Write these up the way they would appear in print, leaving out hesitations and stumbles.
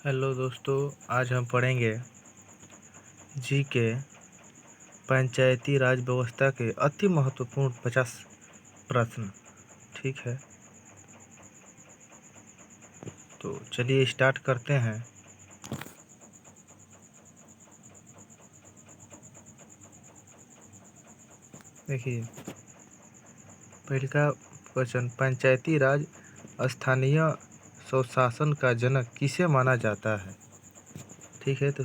Hello दोस्तों, आज हम पढ़ेंगे जी के पंचायती राज व्यवस्था के अति महत्वपूर्ण 50 प्रश्न। ठीक है, तो चलिए स्टार्ट करते हैं। देखिए, पहला क्वेश्चन, पंचायती राज स्थानीय स्वशासन का जनक किसे माना जाता है? ठीक है, तो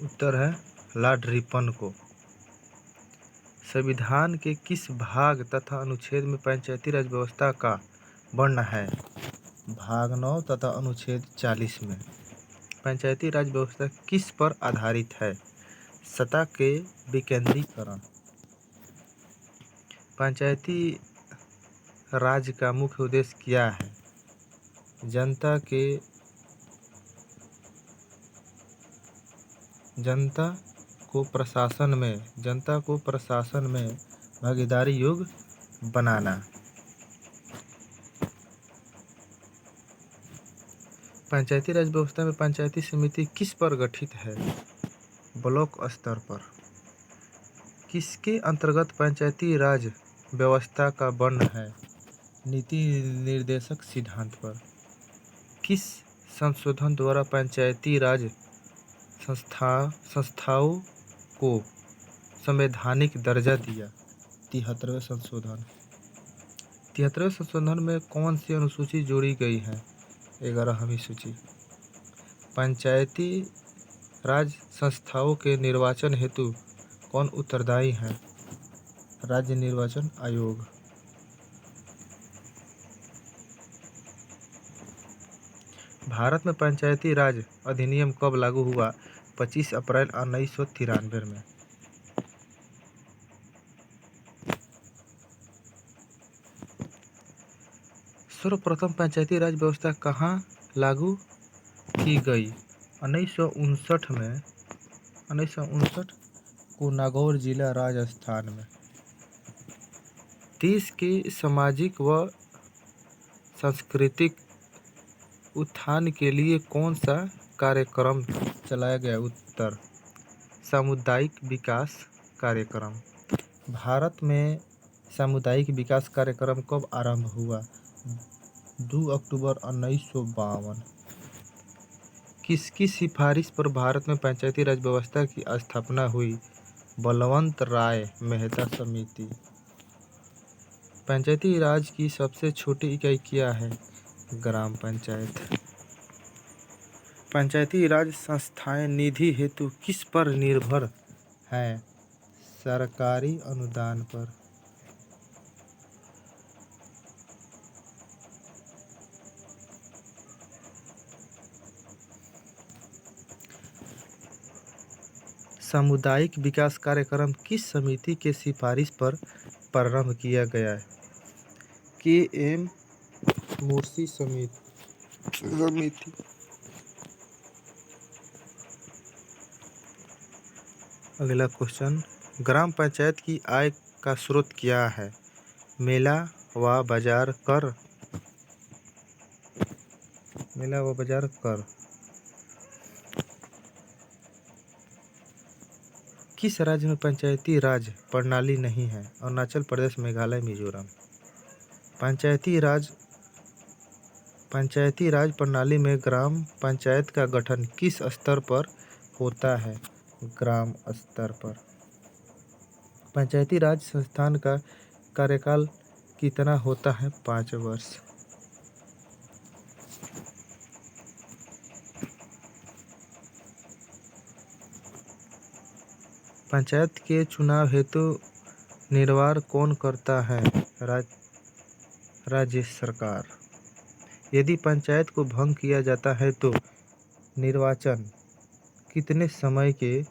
उत्तर है लॉर्ड रिपन को। संविधान के किस भाग तथा अनुच्छेद में पंचायती राज व्यवस्था का वर्णन है? भाग 9 तथा अनुच्छेद 40 में। पंचायती राज व्यवस्था किस पर आधारित है? सत्ता के विकेंद्रीकरण। पंचायती राज का मुख्य उद्देश्य क्या है? जनता को प्रशासन में भागीदारी योग्य बनाना। पंचायती राज व्यवस्था में पंचायती समिति किस पर गठित है? ब्लॉक स्तर पर। किसके अंतर्गत पंचायती राज व्यवस्था का वर्णन है? नीति निर्देशक सिद्धांत पर। किस संशोधन द्वारा पंचायती राज संस्थाओं को संवैधानिक दर्जा दिया? 73वें संशोधन। 73वें संशोधन में कौन सी अनुसूची जोड़ी गई है? 11वीं सूची। पंचायती राज संस्थाओं के निर्वाचन हेतु कौन उत्तरदायी है? राज्य निर्वाचन आयोग। भारत में पंचायती राज अधिनियम कब लागू हुआ? 25 अप्रैल 1993 में। सर्वप्रथम पंचायती राज व्यवस्था कहाँ लागू की गई? 1959 को नागौर जिला राजस्थान में। देश के सामाजिक व सांस्कृतिक उत्थान के लिए कौन सा कार्यक्रम चलाया गया? उत्तर, सामुदायिक विकास कार्यक्रम। भारत में सामुदायिक विकास कार्यक्रम कब आरंभ हुआ? 2 अक्टूबर 1952। किसकी सिफारिश पर भारत में पंचायती राज व्यवस्था की स्थापना हुई? बलवंत राय मेहता समिति। पंचायती राज की सबसे छोटी इकाई क्या है? ग्राम पंचायत। पंचायती राज संस्थाएं निधि हेतु किस पर निर्भर हैं? सरकारी अनुदान पर। सामुदायिक विकास कार्यक्रम किस समिति के सिफारिश पर प्रारंभ किया गया? के.एम. मुंशी समिति। अगला क्वेश्चन, ग्राम पंचायत की आय का स्रोत क्या है? मेला व बाजार कर। किस राज्य में पंचायती राज प्रणाली नहीं है? अरुणाचल प्रदेश, मेघालय, मिजोरम। पंचायती राज प्रणाली में ग्राम पंचायत का गठन किस स्तर पर होता है? ग्राम स्तर पर। पंचायती राज संस्थान का कार्यकाल कितना होता है? 5 वर्ष। पंचायत के चुनाव हेतु निर्वाह कौन करता है? राज्य सरकार। यदि पंचायत को भंग किया जाता है तो निर्वाचन कितने समय के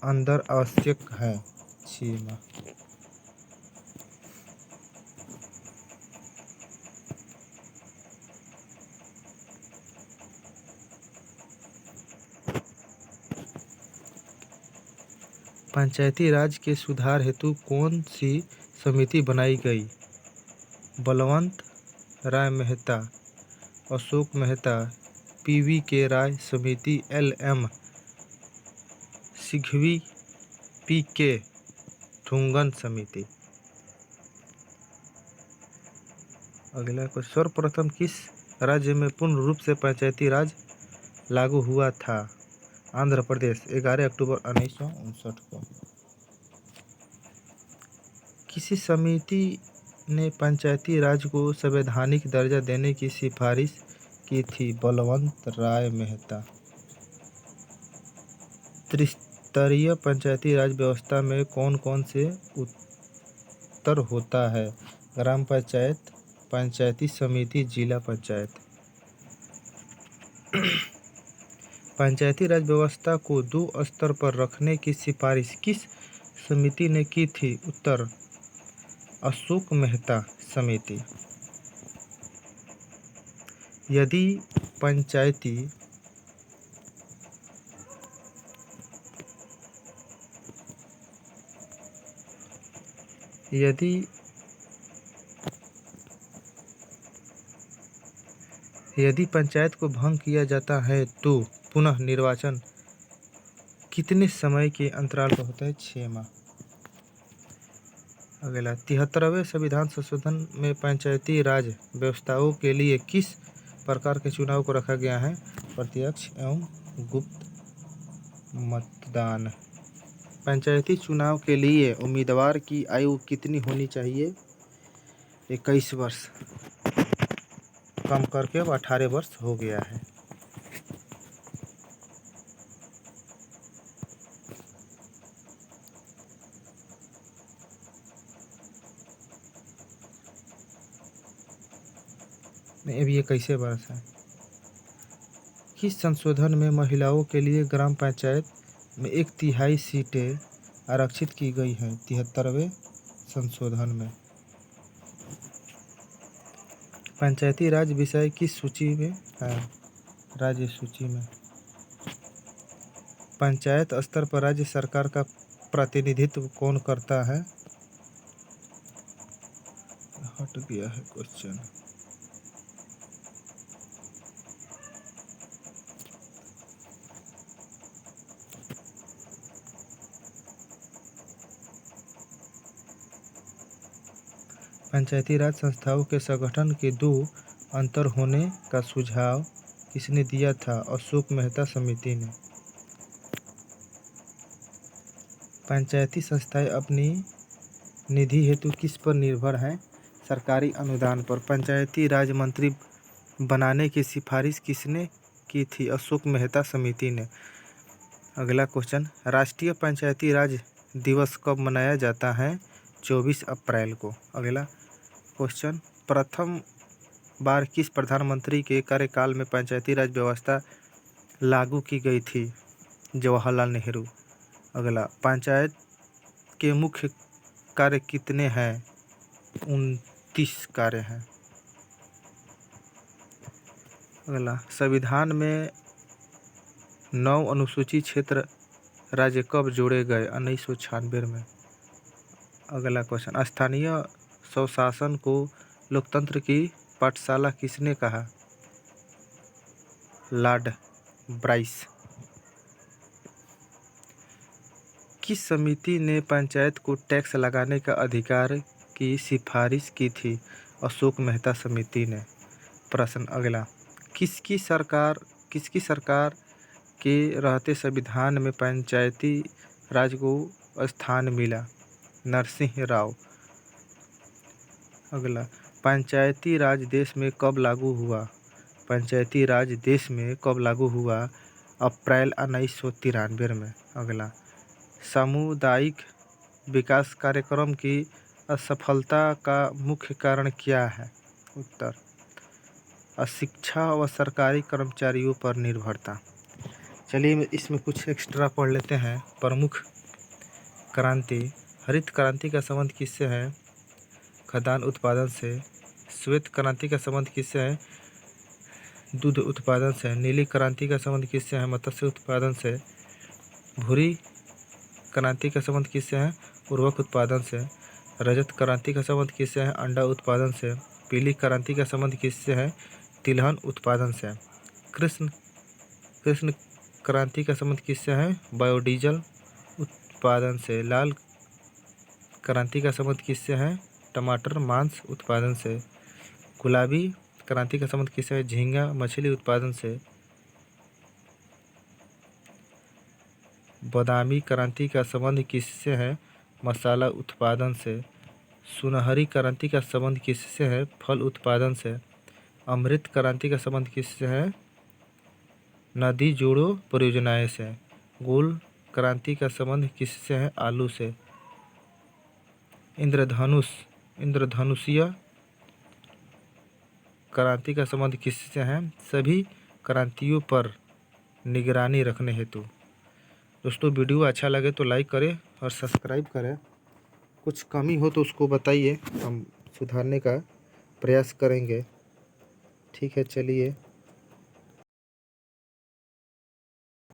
अंदर आवश्यक है? 6 माह। पंचायती राज के सुधार हेतु कौन सी समिति बनाई गई? बलवंत राय मेहता, अशोक मेहता, पीवी के राय समिति, LM सिघवी, PK ठुंगन समिति। अगला क्वेश्चन, सर्वप्रथम किस राज्य में पूर्ण रूप से पंचायती राज लागू हुआ था? आंध्र प्रदेश, 11 अक्टूबर 1959 को। किसी समिति ने पंचायती राज को संवैधानिक दर्जा देने की सिफारिश की थी? बलवंत राय मेहता। त्रिस्तरीय पंचायती राज व्यवस्था में कौन कौन से उत्तर होता है? ग्राम पंचायत, पंचायती समिति, जिला पंचायत। पंचायती राज व्यवस्था को 2 स्तर पर रखने की सिफारिश किस समिति ने की थी? उत्तर, अशोक मेहता समिति। यदि पंचायती पंचायत को भंग किया जाता है तो पुनः निर्वाचन कितने समय के अंतराल पर होता है? 6 माह। अगला, 73वें संविधान संशोधन में पंचायती राज व्यवस्थाओं के लिए किस प्रकार के चुनाव को रखा गया है? प्रत्यक्ष एवं गुप्त मतदान। पंचायती चुनाव के लिए उम्मीदवार की आयु कितनी होनी चाहिए? 21 वर्ष, कम करके अब 18 वर्ष हो गया है। अब ये कैसे वर्ष है? किस संशोधन में महिलाओं के लिए ग्राम पंचायत में 1/3 सीटें आरक्षित की गई हैं? 73वें संशोधन में। पंचायती राज विषय किस सूची में है? राज्य सूची में। पंचायत स्तर पर राज्य सरकार का प्रतिनिधित्व कौन करता है? हट गया है क्वेश्चन। पंचायती राज संस्थाओं के संगठन के 2 अंतर होने का सुझाव किसने दिया था? अशोक मेहता समिति ने। पंचायती संस्थाएं अपनी निधि हेतु किस पर निर्भर हैं? सरकारी अनुदान पर। पंचायती राज मंत्री बनाने की सिफारिश किसने की थी? अशोक मेहता समिति ने। अगला क्वेश्चन, राष्ट्रीय पंचायती राज दिवस कब मनाया जाता है? 24 अप्रैल को। अगला क्वेश्चन, प्रथम बार किस प्रधानमंत्री के कार्यकाल में पंचायती राज व्यवस्था लागू की गई थी? जवाहरलाल नेहरू। अगला, पंचायत के मुख्य कार्य कितने हैं? 29 कार्य हैं। अगला, संविधान में 9 अनुसूचित क्षेत्र राज्य कब जोड़े गए? 1996 में। अगला क्वेश्चन, स्थानीय स्वशासन को लोकतंत्र की पाठशाला किसने कहा? Lord Bryce. किस समिति ने पंचायत को टैक्स लगाने का अधिकार की सिफारिश की थी? अशोक मेहता समिति ने। प्रश्न अगला, किसकी सरकार के रहते संविधान में पंचायती राज को स्थान मिला? नरसिंह राव। अगला, पंचायती राज देश में कब लागू हुआ? पंचायती राज देश में कब लागू हुआ? अप्रैल 1993 में। अगला, सामुदायिक विकास कार्यक्रम की असफलता का मुख्य कारण क्या है? उत्तर, अशिक्षा व सरकारी कर्मचारियों पर निर्भरता। चलिए इसमें कुछ एक्स्ट्रा पढ़ लेते हैं। प्रमुख क्रांति, हरित क्रांति का संबंध किससे है? खाद्यान्न उत्पादन से। श्वेत क्रांति का संबंध किससे है? दूध उत्पादन से। नीली क्रांति का संबंध किससे है? मत्स्य उत्पादन से। भूरी क्रांति का संबंध किससे है? उर्वरक उत्पादन से। रजत क्रांति का संबंध किससे है? अंडा उत्पादन से। पीली क्रांति का संबंध किससे है? तिलहन उत्पादन से। कृष्ण कृष्ण क्रांति का संबंध किससे है? बायोडीजल उत्पादन से। लाल क्रांति का संबंध किससे है? टमाटर मांस उत्पादन से। गुलाबी क्रांति का संबंध किससे है? झींगा मछली उत्पादन से। बादामी क्रांति का संबंध किससे है? मसाला उत्पादन से। सुनहरी क्रांति का संबंध किससे है? फल उत्पादन से। अमृत क्रांति का संबंध किससे है? नदी जोड़ो परियोजनाएं से। गोल क्रांति का संबंध किससे है? आलू से। इंद्रधनुषीय क्रांति का संबंध किससे है? सभी क्रांतियों पर निगरानी रखने हेतु। दोस्तों वीडियो अच्छा लगे तो लाइक करें और सब्सक्राइब करें। कुछ कमी हो तो उसको बताइए, हम सुधारने का प्रयास करेंगे। ठीक है, चलिए।